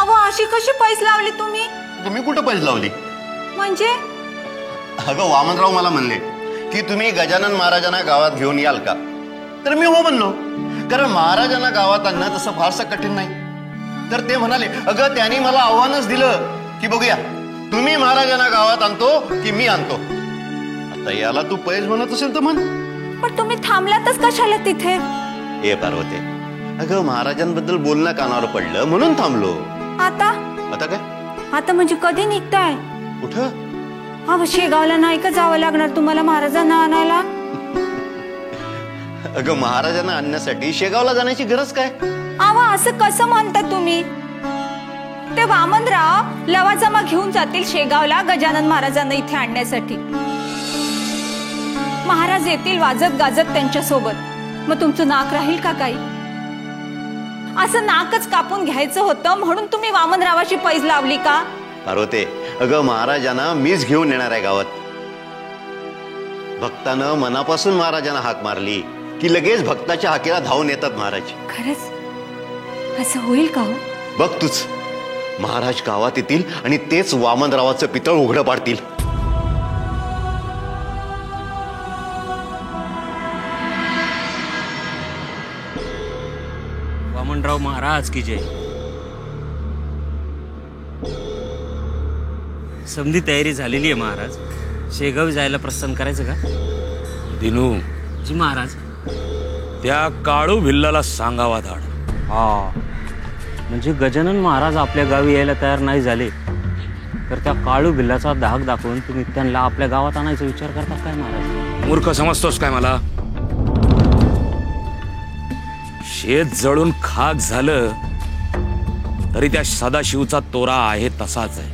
अहो अशी कशी पैस लावली तुम्ही? तुम्ही कुठं पैसे लावली? म्हणजे अगं वामनराव मला म्हणले की तुम्ही गजानन महाराजांना गावात घेऊन याल का? तर मी हो म्हणलो, कारण महाराजांना गावात आणणं तसं फारसं कठीण नाही. तर ते म्हणाले अगं त्यांनी मला आव्हानच दिलं की बघूया तुम्ही महाराजांना गावात आणतो की मी आणतो. आता याला तू पैस म्हणत असेल तर म्हण. पण तुम्ही थांबलातच कशाला तिथे? ए पार्वते, अगं महाराजांबद्दल बोलणं कानावर पडलं म्हणून थांबलो. आता आता काय? आता म्हणजे कधी निघताय? कुठं? अहो शेगावला नाही का जावं लागणार तुम्हाला महाराजांना आणायला? अगं महाराजांना आणण्यासाठी शेगावला जाण्याची गरज काय? अहो असं कसं म्हणता तुम्ही? ते वामनराव लवाजमा घेऊन जातील शेगावला गजानन महाराजांना इथे आणण्यासाठी. महाराज येतील वाजत गाजत त्यांच्या सोबत. मग तुमचं नाक राहील का काही? असं नाकच कापून घ्यायचं होतं म्हणून तुम्ही वामनरावाची पैज लावली का? पार्वते, अगं महाराजांना मीच घेऊन येणार आहे गावात. भक्तानं मनापासून महाराजांना हाक मारली की लगेच भक्ताच्या हाकेला धावून येतात महाराज. खरंच असं होईल का हो? बघ तूच, महाराज गावात येतील आणि तेच वामनरावाचं पितळ उघडं पाडतील. वामनराव महाराज की जय. समधी तयारी झालेली आहे महाराज. शेगाव जायला प्रस्थान करायचं का? दिनू, जी महाराज. त्या काळू भिल्लाला सांगावा धाड. हा म्हणजे गजानन महाराज आपल्या गावी यायला तयार नाही झाले तर त्या काळू भिल्लाचा धाक दाखवून तुम्ही त्यांना आपल्या गावात आणायचा विचार करता काय महाराज? मूर्ख समजतोस काय मला? शेत जळून खाक झालं तरी त्या सदाशिवचा तोरा आहे तसाच आहे.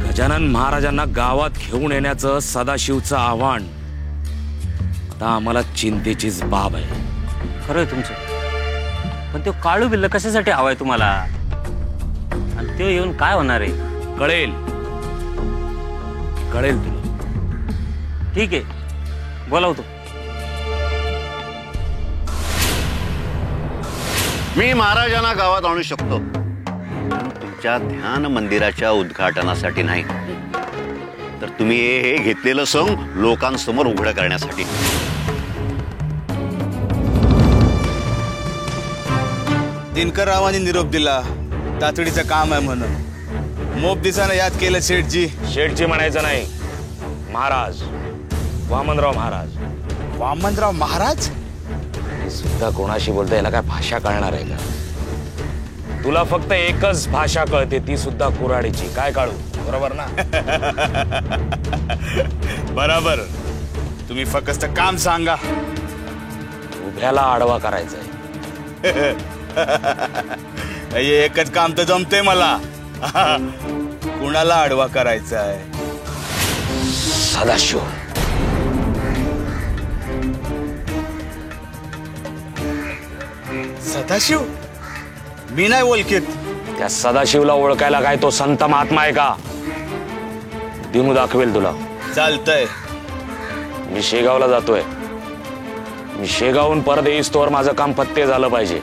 गजानन महाराजांना गावात घेऊन येण्याचं सदाशिवचं आव्हान आता आम्हाला चिंतेचीच बाब आहे. खरंय तुमचं. पण तो काळू बिल्ल कशासाठी हवाय तुम्हाला? आणि ते येऊन काय होणार आहे? कळेल कळेल तुला. ठीक आहे, बोलावतो. मी महाराजांना गावात आणू शकतो, तुमच्या ध्यान मंदिराच्या उद्घाटनासाठी नाही, तर तुम्ही हे घेतलेलं संग लोकांसमोर उघडं करण्यासाठी. दिनकररावांनी निरोप दिला तातडीचं काम आहे म्हणून. मोप दिसानं याद केलं शेठजी. शेठजी म्हणायचं नाही, महाराज, वामनराव महाराज. वामनराव महाराज? सुद्धा कोणाशी बोलता याला काय भाषा कळणार आहे का? तुला फक्त एकच भाषा कळते, ती सुद्धा कुऱ्हाडीची. काय काळू, बरोबर ना? बरोबर. तुम्ही फक्त काम सांगा. उभ्याला आडवा करायचंय. एकच काम तर जमते मला. कुणाला आडवा करायचा आहे? सदाशिव. सदाशिव? मी नाही ओळखीत. त्या सदाशिवला ओळखायला काय तो संत महात्मा आहे का? दिनू दाखवेल तुला. चालतंय. मी शेगावला जातोय. मी शेगावून परत येईस्तोवर माझं काम पत्ते झालं पाहिजे.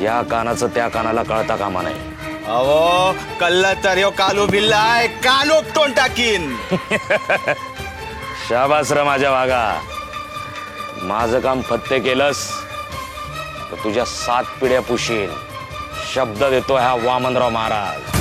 या कानाचं त्या कानाला कळता कामा नाही. अहो कल्ला तर यो कालू बिल्ला आहे, कान उपटून टाकीन. शाबास र माझ्या वागा. माझं काम फत्ते केलंस तर तुझ्या 7 पिढ्या पुशीन. शब्द देतो ह्या वामनराव महाराज.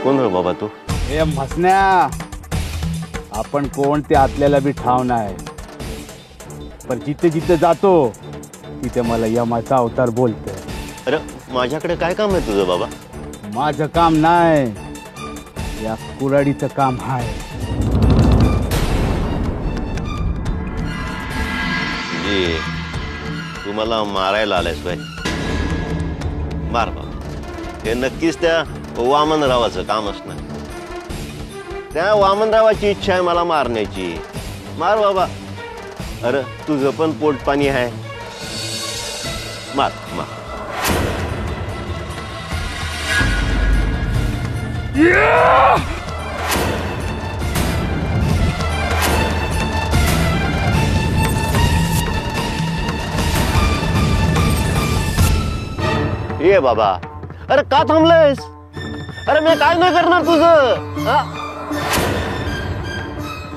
कोण रे बाबा तू? हे म्हसन्या, आपण कोण ते आपल्याला बी ठाव नाही, पण जिथे जिथे जातो तिथे मला यमाचा अवतार बोलतोय. अरे माझ्याकडे काय काम आहे तुझं बाबा? माझं काम नाही, या कुऱ्हाडीचं काम आहे. जी, तू मला मारायला आलायस बाय? मार बाबा, हे नक्कीच त्या वामनरावाचं काम असणार. त्या वामनरावाची इच्छा आहे मला मारण्याची. मार बाबा. अरे तुझं पण पोट पाणी आहे. मार मार. ये बाबा. अरे का थांबलंयस? अरे मी काय नाही करणार तुझं. हा?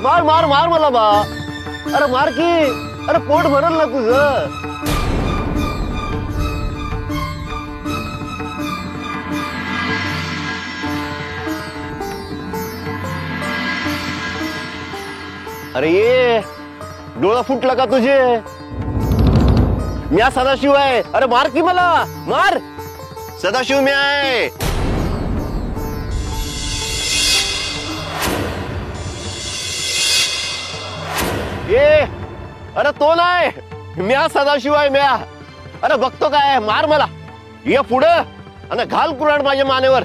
मार मार मार मला बा. अरे मार की. अरे पोट भरल ना तुझं. अरे ये डोळा फुटला का तुझे? मी सदाशिव आहे. अरे मार की मला. मार. सदाशिव मी आहे. ये अरे तो नाही. म्या सदाशिव आहे म्या. अरे बघतो काय. मार मला. ये पुढं आणि घाल कुऱ्हाड माझ्या मानेवर.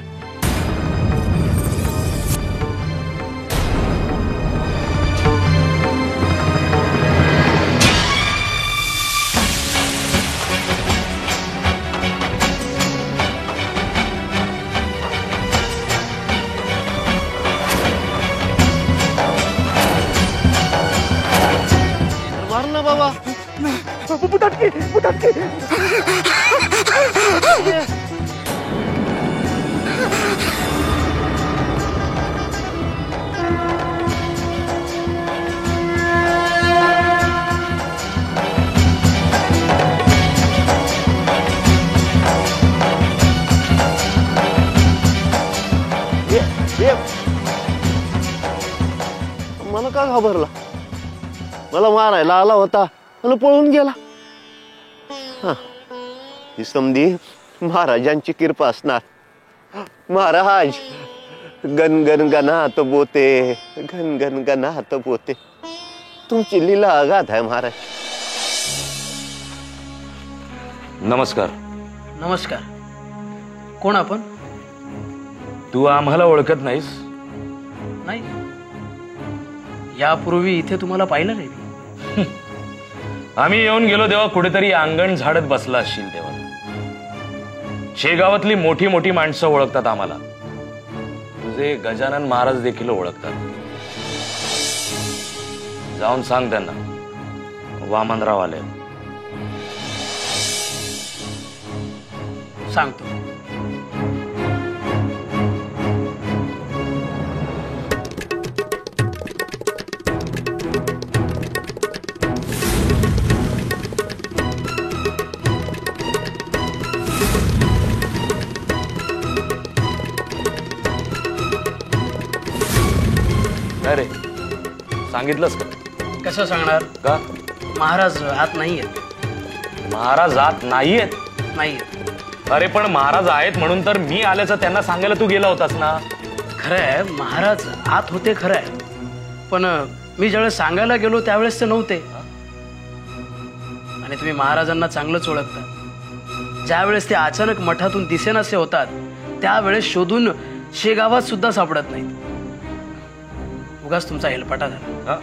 मार ना बाबा. ये. मला का घाबरला? मला मारायला आला होता आणि पळून गेला. ही समधी महाराजांची कृपा असणार. महाराज गण गण गणात बोते, घन घन गणात बोते. तुमची लीला अगाध आहे महाराज. नमस्कार. नमस्कार. कोण आपण? तू आम्हाला ओळखत नाहीस? नाही, यापूर्वी इथे तुम्हाला पाहिलं नाही मी. आम्ही येऊन गेलो तेव्हा कुठेतरी अंगण झाडत बसला असशील. तेव्हा शेगावातली मोठी मोठी माणसं ओळखतात आम्हाला. तुझे गजानन महाराज देखील ओळखतात. जाऊन सांग त्यांना वामनराव आले. सांगतो. अरे सांगितलंस का? कसं सांगणार? का? महाराज आत नाहीयेत. महाराज आत नाहीयेत? नाहीयेत. अरे पण महाराज आहेत म्हणून तर मी आल्याचं त्यांना सांगायला तू गेला होतास ना. खरंय, महाराज आत होते खरंय, पण मी ज्यावेळेस सांगायला गेलो त्यावेळेस ते नव्हते. आणि तुम्ही महाराजांना चांगलंच ओळखता. ज्यावेळेस ते अचानक मठातून दिसेनासे होतात त्यावेळेस शोधून शेगावात सुद्धा सापडत नाहीत. उगाच तुमचा हेलपाटा झाला.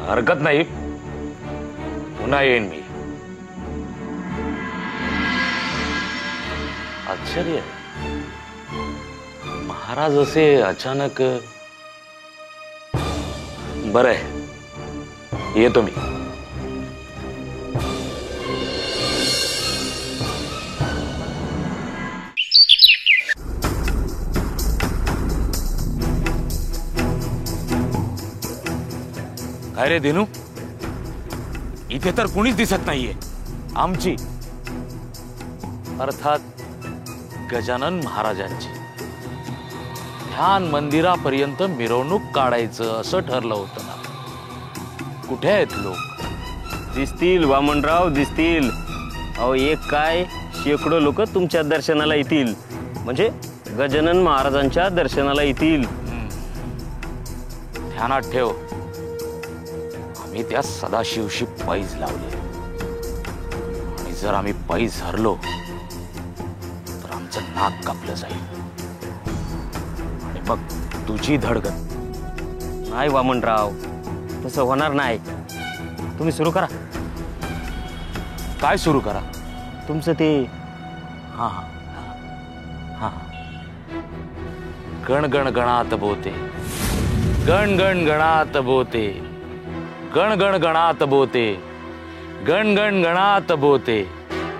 हरकत नाही, पुन्हा येईन मी. आश्चर्य, महाराज असे अचानक. बरं आहे, येतो मी. काय रे दिनू, इथे तर कुणीच दिसत नाहीये. आमची अर्थात गजानन महाराजांची ध्यान मंदिरापर्यंत मिरवणूक काढायचं असं ठरलं होतं ना. कुठे आहेत लोक? दिसतील वामनराव, दिसतील. अहो एक काय, शेकडो लोक तुमच्या दर्शनाला येतील. म्हणजे गजानन महाराजांच्या दर्शनाला येतील. ध्यानात ठेव, आम्ही त्या सदाशिवशी पैज लावले. आणि जर आम्ही पैज हरलो तर आमचं नाक कापलं जाईल. आणि मग तुझी धडगत नाही वामनराव, तसं होणार नाही. तुम्ही सुरू करा. काय सुरू करा? तुमचं ते हा हा हा. गण गण गणात बोते, गण गण गणात बोते, गण गण गणात बोते, गण गण गणात बोते.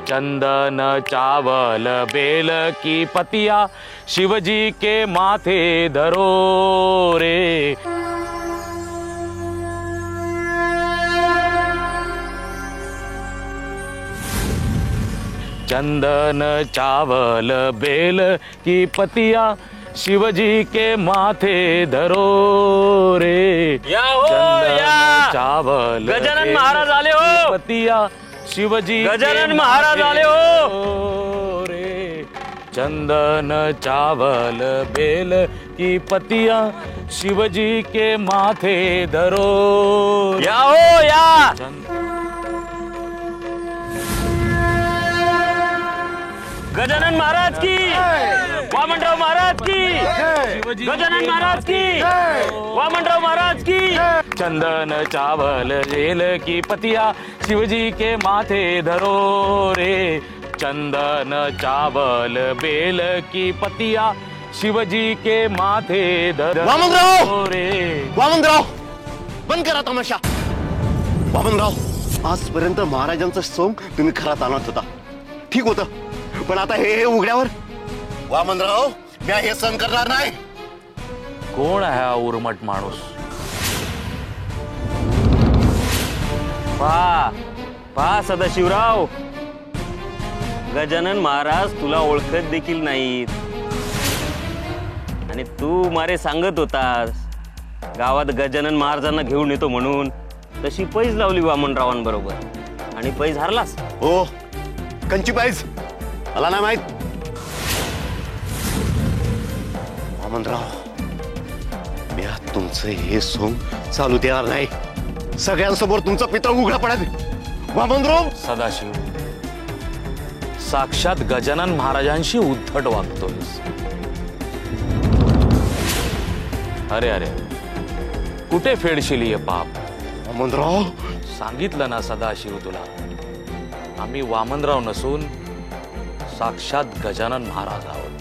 चंदन चावल बेल की पतिया शिवजी के माथे धरो रे. चंदन चावल बेल की पतिया शिवजी के माथे धरो रे. या हो, चंदन या. चावल गजानन बेल महाराज आले हो. की पतिया शिवजी गजानन के महाराज माथे आले हो. धरो रे. चंदन चावल बेल की पतिया शिवजी के माथे धरो. या हो, या. गजानन महाराज की, वामनराव महाराज की, गजानन महाराज की, वामनराव महाराज की. चंदन चावल बेल की पतिया शिवजी के माथे धरो रे. चंदन चावल बेल की पतिया शिवजी के माथे धरो वामनराव! रे. वामनराव, बंद करा तमाशा. वामनराव, आजपर्यंत महाराजांचं सोंग तुम्ही खरात आणत होता, ठीक होतं. पण आता हे उघड्यावर. वामनराव, मी हे सहन करणार नाही. कोण आहे हा उर्मट माणूस? पहा सदाशिवराव, गजानन महाराज तुला ओळखत देखील नाहीत. आणि तू मारे सांगत होतास गावात गजानन महाराजांना घेऊन येतो म्हणून. तशी पैज लावली वामनरावांबरोबर आणि पैज हारलास. हो, कंची पाहिज मला नाही माहित. वामनराव, मी आज तुमचं हे सोंग चालू देणार नाही. सगळ्यांसमोर तुमचा पितळ उघडा पडेल. वामनराव, सदाशिव, साक्षात गजानन महाराजांशी उद्धट वागतोयस. अरे अरे, कुठे फेडशील हे पाप? वामनराव, सांगितलं ना सदाशिव तुला, आम्ही वामनराव नसून साक्षात गजानन महाराज आहोत.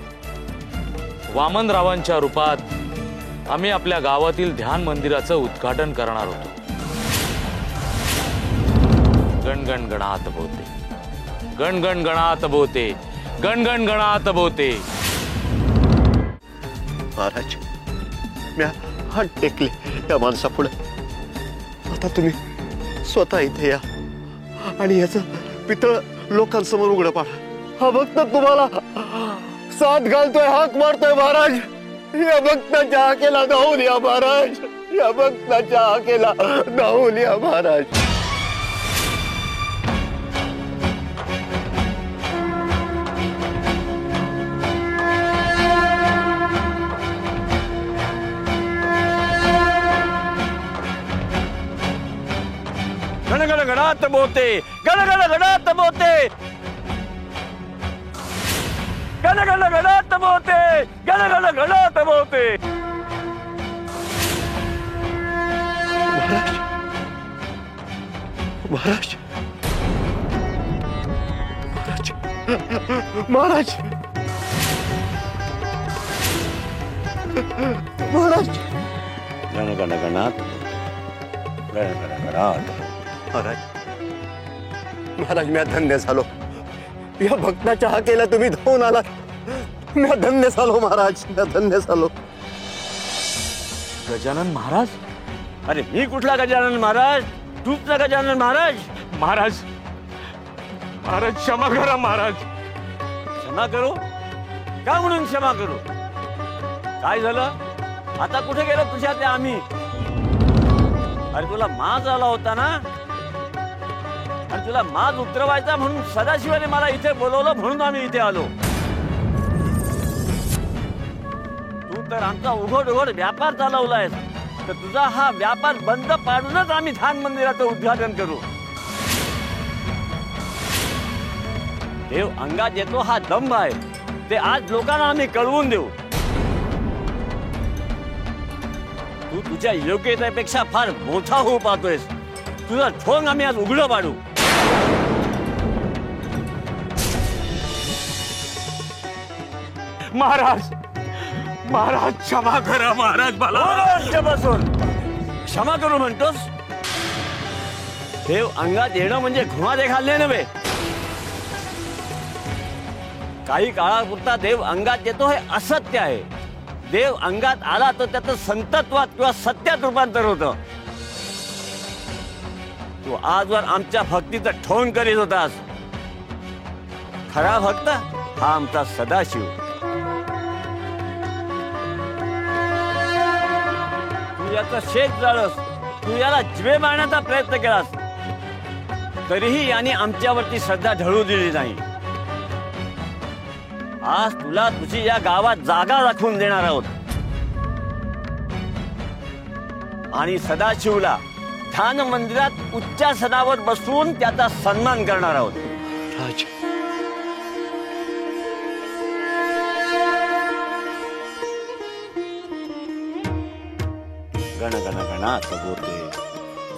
वामनरावांच्या रूपात आम्ही आपल्या गावातील ध्यान मंदिराचं उद्घाटन करणार होतो. गणगण गणात बोते, गणगण गणात बोते, गणगण गणात बोते. महाराज, मी हात टेकले या माणसापुढे. आता तुम्ही स्वतः इथे या आणि याचं पितळ लोकांसमोर उघडं पाडा. हा भक्त तुम्हाला साथ घालतोय, हाक मारतोय. महाराज, या भक्ताच्या हाकेला धावून या महाराज. या भक्ताच्या हाकेला धावून या महाराज. गण गण गणात बोते, गण गण गणात बोते, गण गण गणात बोते, गण गण गणात बोते. महाराज, महाराज, महाराज, गण गण गणात, गण गण गणात. महाराज, महाराज, मी धन्य झालो. या भक्ताच्या हाकेला तुम्ही धावून आला. मी धन्य झालो महाराज, मी धन्य झालो. गजानन महाराज? अरे मी कुठला गजानन महाराज? तूच ना गजानन महाराज. महाराज, महाराज क्षमा करा महाराज. क्षमा करू? का म्हणून क्षमा करू? काय झालं? आता कुठे गेलो तुझ्यातले आम्ही? अरे तुला माज आला होता ना, आणि तुला माज उतरवायचा म्हणून सदाशिवाने मला इथे बोलवलं, म्हणून आम्ही इथे आलो. तू तर आमचा उघड उघड व्यापार चालवलायस, तर तुझा हा व्यापार बंद पाडूनच आम्ही ध्यान मंदिराचं उद्घाटन करू. देव अंगात येतो हा दंभ आहे, ते आज लोकांना आम्ही कळवून देऊ. तू तुझ्या योग्यतेपेक्षा फार मोठा होऊ पाहतोयस. तुझा ठोंग आम्ही आज उघडं पाडू. महाराज महाराज क्षमा करा महाराज मला. बसून क्षमा करू म्हणतोस? देव अंगात येणं म्हणजे घुमादे घालणे नव्हे. काही काळापुरता देव अंगात येतो हे असत्य आहे. देव अंगात आला तर त्याचं संतत्वात किंवा सत्यात रूपांतर होतं. तू आजवर आमच्या भक्तीचं ठोंग करीत होतास. खरा भक्त हा आमचा सदाशिव. तू याचा शेत जाळस, तू याला जिवे मारण्याचा प्रयत्न केलास, तरीही याने आमच्यावरती श्रद्धा ढळू दिली नाही. आज तुला तुझी या गावात जागा राखून देणार आहोत आणि सदाशिवला ध्यान मंदिरात उच्चासनावर बसवून त्याचा सन्मान करणार आहोत. गण गण गणात बोते,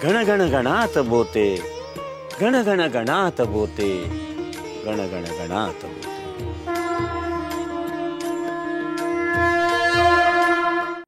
गण गण गणात बोते, गण गण गणात बोते, गण गण गणात बोते.